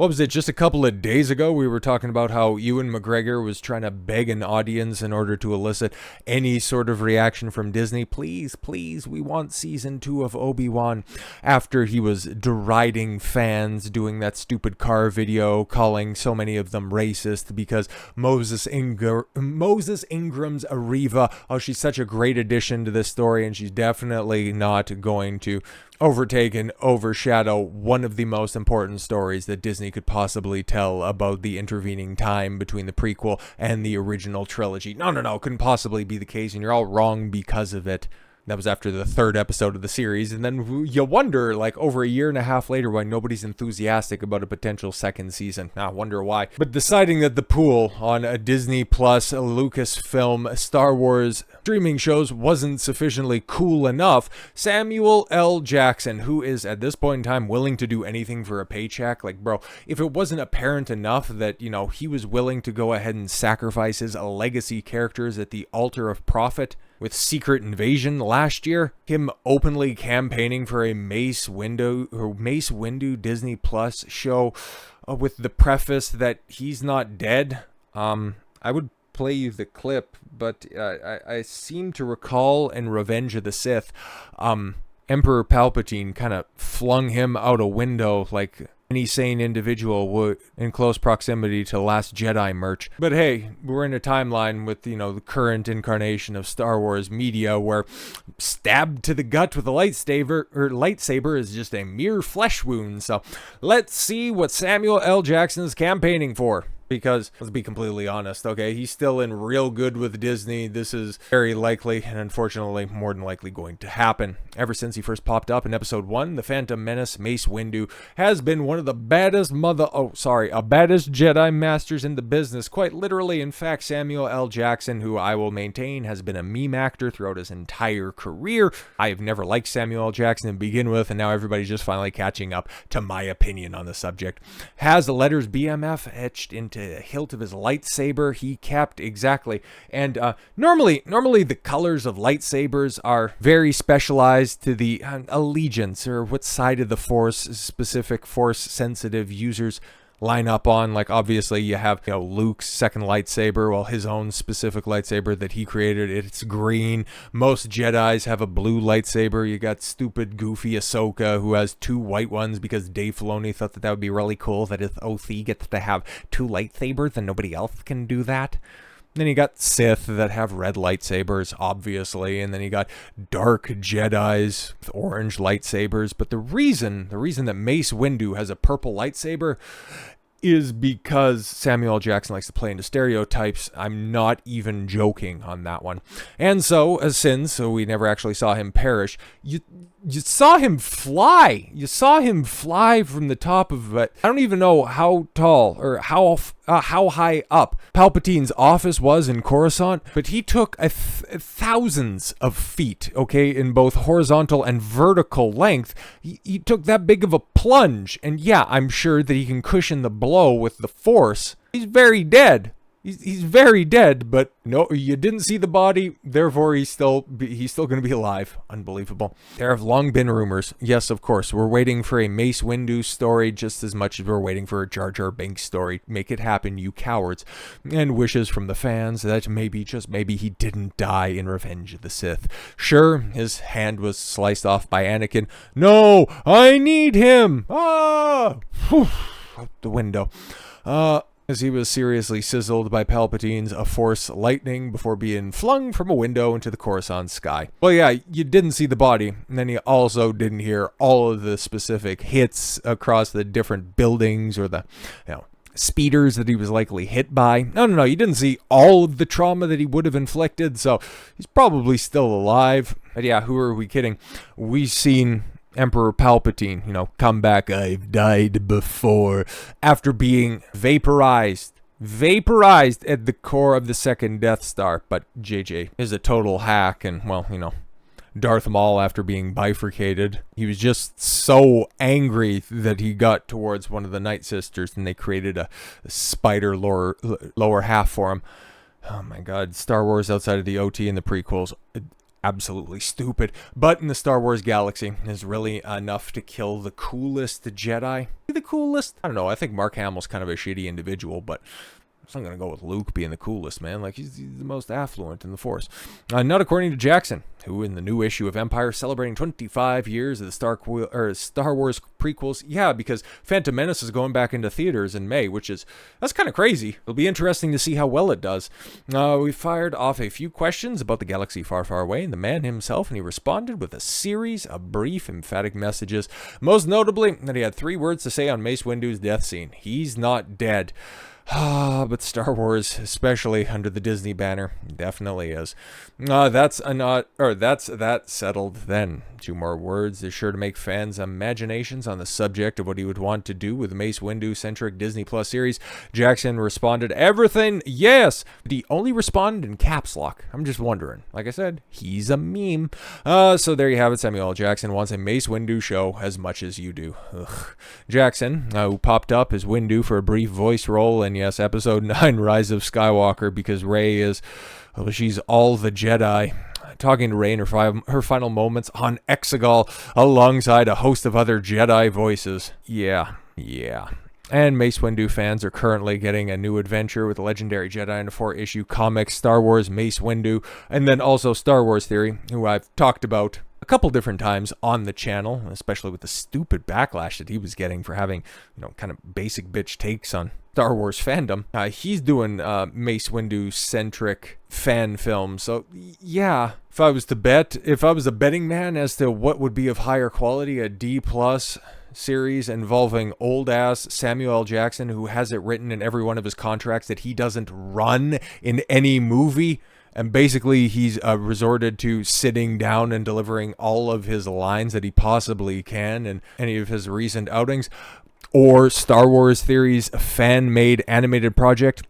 What was it, just a couple of days ago, we were talking about how Ewan McGregor was trying to beg an audience in order to elicit any sort of reaction from Disney. Please, please, we want season 2 of Obi-Wan, after he was deriding fans, doing that stupid car video, calling so many of them racist because Moses Ingram's Ariva, oh, she's such a great addition to this story, and she's definitely not going to overtake and overshadow one of the most important stories that Disney could possibly tell about the intervening time between the prequel and the original trilogy. No, couldn't possibly be the case, and you're all wrong because of it. That was after the 3rd episode of the series, and then you wonder, like, over a year and a half later, why nobody's enthusiastic about a potential 2nd season. I wonder why. But deciding that the pool on a Disney Plus, Lucasfilm, Star Wars streaming shows wasn't sufficiently cool enough, Samuel L. Jackson, who is at this point in time willing to do anything for a paycheck, like, bro, if it wasn't apparent enough that, you know, he was willing to go ahead and sacrifice his legacy characters at the altar of profit with Secret Invasion last year, him openly campaigning for a Mace Windu Disney Plus show with the preface that he's not dead. I would play you the clip, but I seem to recall in Revenge of the Sith, Emperor Palpatine kind of flung him out a window like any sane individual would, in close proximity to Last Jedi merch. But hey, we're in a timeline with, you know, the current incarnation of Star Wars media where stabbed to the gut with a lightsaber is just a mere flesh wound. So let's see what Samuel L. Jackson is campaigning for. Because, let's be completely honest, okay, he's still in real good with Disney. This is very likely, and unfortunately, more than likely going to happen. Ever since he first popped up in Episode 1, The Phantom Menace, Mace Windu has been one of the baddest baddest Jedi Masters in the business. Quite literally, in fact, Samuel L. Jackson, who I will maintain has been a meme actor throughout his entire career. I have never liked Samuel L. Jackson to begin with, and now everybody's just finally catching up to my opinion on the subject. Has the letters BMF etched into the hilt of his lightsaber. He capped exactly. And normally the colors of lightsabers are very specialized to the allegiance or what side of the Force specific Force sensitive users line up on. Like, obviously you have, you know, Luke's second lightsaber, well, his own specific lightsaber that he created, it's green. Most Jedis have a blue lightsaber. You got stupid goofy Ahsoka who has 2 white ones because Dave Filoni thought that would be really cool that if OC gets to have 2 lightsabers and nobody else can do that. Then you got Sith that have red lightsabers, obviously, and then you got dark Jedis with orange lightsabers. But the reason that Mace Windu has a purple lightsaber is because Samuel L. Jackson likes to play into stereotypes. I'm not even joking on that one. And so, since we never actually saw him perish, you saw him fly. You saw him fly from the top of it. I don't even know how tall or how high up Palpatine's office was in Coruscant, but he took thousands of feet, okay, in both horizontal and vertical length. He took that big of a plunge, and yeah, I'm sure that he can cushion the blow with the Force. He's very dead. He's very dead, but no, you didn't see the body, therefore he's still going to be alive. Unbelievable. There have long been rumors. Yes, of course, we're waiting for a Mace Windu story just as much as we're waiting for a Jar Jar Binks story. Make it happen, you cowards. And wishes from the fans that maybe, just maybe, he didn't die in Revenge of the Sith. Sure, his hand was sliced off by Anakin. No, I need him! Ah! Whew, out the window. As he was seriously sizzled by Palpatine's Force lightning before being flung from a window into the Coruscant sky. Well, yeah, you didn't see the body, and then you also didn't hear all of the specific hits across the different buildings or the, you know, speeders that he was likely hit by. No, you didn't see all of the trauma that he would have inflicted, so he's probably still alive. But yeah, who are we kidding? We've seen Emperor Palpatine, you know, come back, I've died before, after being vaporized at the core of the second Death Star. But JJ is a total hack, and, well, you know, Darth Maul, after being bifurcated, he was just so angry that he got towards one of the Night Sisters, and they created a spider lower half for him. Oh my god, Star Wars outside of the OT and the prequels, absolutely stupid. But in the Star Wars galaxy, is really enough to kill the coolest Jedi. The coolest? I don't know. I think Mark Hamill's kind of a shitty individual, but I'm going to go with Luke being the coolest, man. Like, he's the most affluent in the Force. Not according to Jackson, who in the new issue of Empire celebrating 25 years of the Star Wars prequels. Yeah, because Phantom Menace is going back into theaters in May, that's kind of crazy. It'll be interesting to see how well it does. We fired off a few questions about the galaxy far, far away and the man himself, and he responded with a series of brief, emphatic messages. Most notably, that he had 3 words to say on Mace Windu's death scene. He's not dead. But Star Wars, especially under the Disney banner, definitely is. That's that settled then. 2 more words is sure to make fans' imaginations on the subject of what he would want to do with the Mace Windu-centric Disney Plus series. Jackson responded, everything, yes! But he only responded in caps lock. I'm just wondering. Like I said, he's a meme. So there you have it. Samuel L. Jackson wants a Mace Windu show as much as you do. Ugh. Jackson, who popped up as Windu for a brief voice role in, yes, Episode 9, Rise of Skywalker, because Rey is, she's all the Jedi. Talking to Rey in her final moments on Exegol alongside a host of other Jedi voices. Yeah. And Mace Windu fans are currently getting a new adventure with the legendary Jedi in a 4-issue comic, Star Wars Mace Windu, and then also Star Wars Theory, who I've talked about a couple different times on the channel, especially with the stupid backlash that he was getting for having, kind of basic bitch takes on Star Wars fandom. He's doing Mace Windu-centric fan films. So, yeah, if I was a betting man as to what would be of higher quality, a D+ series involving old-ass Samuel L. Jackson, who has it written in every one of his contracts that he doesn't run in any movie, and basically he's resorted to sitting down and delivering all of his lines that he possibly can in any of his recent outings, or Star Wars Theory's fan-made animated project,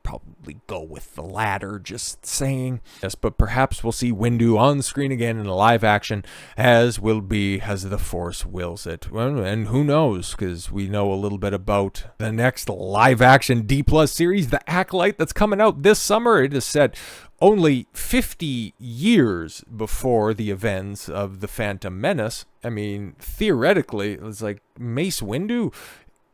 probably go with the latter, just saying. Yes, but perhaps we'll see Windu on screen again in live action, as the Force wills it. Well, and who knows, because we know a little bit about the next live action D+ series, The Acolyte, that's coming out this summer. It is set only 50 years before the events of the Phantom Menace. I mean, theoretically, it's like Mace Windu,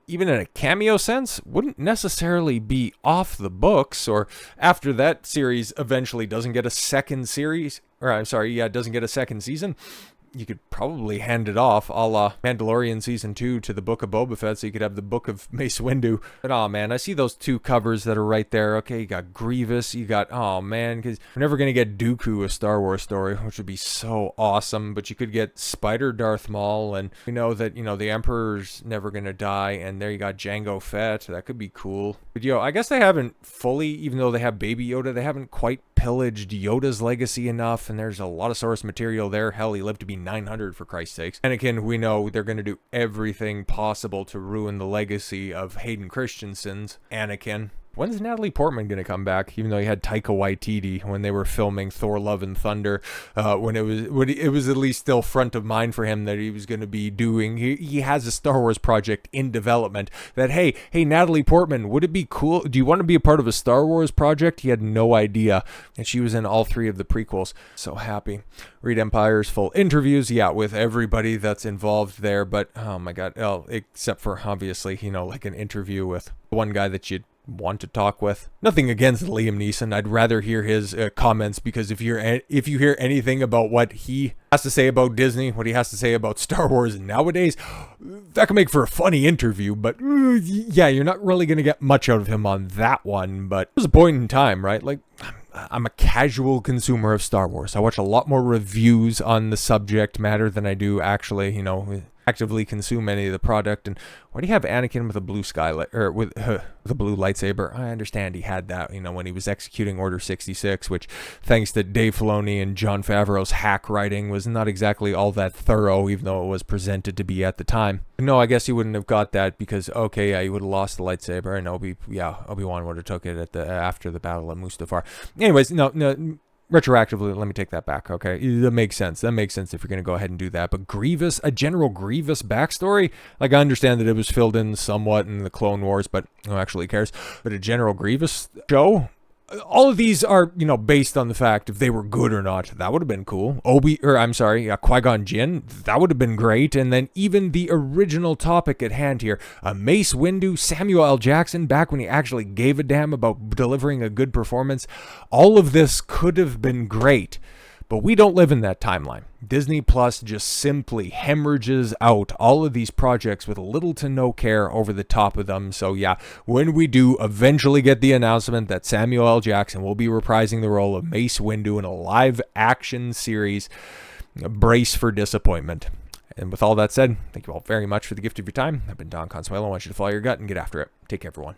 even in a cameo sense, wouldn't necessarily be off the books, or after that series eventually doesn't get a second series, doesn't get a second season, you could probably hand it off a la Mandalorian Season 2 to the Book of Boba Fett, so you could have the Book of Mace Windu. But, oh man, I see those 2 covers that are right there. Okay, you got Grievous, oh man, because we're never going to get Dooku, a Star Wars story, which would be so awesome, but you could get Spider Darth Maul, and we know that, the Emperor's never going to die, and there you got Jango Fett. That could be cool. But, I guess they haven't fully, even though they have Baby Yoda, they haven't quite pillaged Yoda's legacy enough, and there's a lot of source material there. Hell, he lived to be 900, for Christ's sakes. Anakin, we know they're going to do everything possible to ruin the legacy of Hayden Christensen's Anakin. When's Natalie Portman going to come back? Even though he had Taika Waititi when they were filming Thor: Love and Thunder, when it was at least still front of mind for him that he was going to be doing. He has a Star Wars project in development. That hey Natalie Portman, would it be cool? Do you want to be a part of a Star Wars project? He had no idea, and she was in all 3 of the prequels. So happy. Read Empire's full interviews, with everybody that's involved there. But oh my God, except for obviously like an interview with one guy that you'd want to talk with. Nothing against Liam Neeson. I'd rather hear his comments, because if you hear anything about what he has to say about Disney, what he has to say about Star Wars nowadays, that can make for a funny interview. But you're not really going to get much out of him on that one. But there's a point in time, right? Like, I'm a casual consumer of Star Wars. I watch a lot more reviews on the subject matter than I do actually, actively consume any of the product. And why do you have Anakin with a blue with a blue lightsaber? I understand he had that, when he was executing Order 66, which, thanks to Dave Filoni and Jon Favreau's hack writing, was not exactly all that thorough, even though it was presented to be at the time. No, I guess he wouldn't have got that because, he would have lost the lightsaber, and Obi-Wan would have took it after the Battle of Mustafar. Anyways, no. Retroactively, let me take that back, okay? That makes sense. That makes sense if you're going to go ahead and do that. But Grievous, a General Grievous backstory? Like, I understand that it was filled in somewhat in the Clone Wars, but who actually cares? But a General Grievous show? all of these are, based on the fact if they were good or not. That would have been cool. Qui-Gon Jinn, that would have been great. And then even the original topic at hand here, Mace Windu, Samuel L. Jackson, back when he actually gave a damn about delivering a good performance. All of this could have been great. But we don't live in that timeline. Disney Plus just simply hemorrhages out all of these projects with little to no care over the top of them. So yeah, when we do eventually get the announcement that Samuel L. Jackson will be reprising the role of Mace Windu in a live action series, brace for disappointment. And with all that said, thank you all very much for the gift of your time. I've been Don Consuelo. I want you to follow your gut and get after it. Take care, everyone.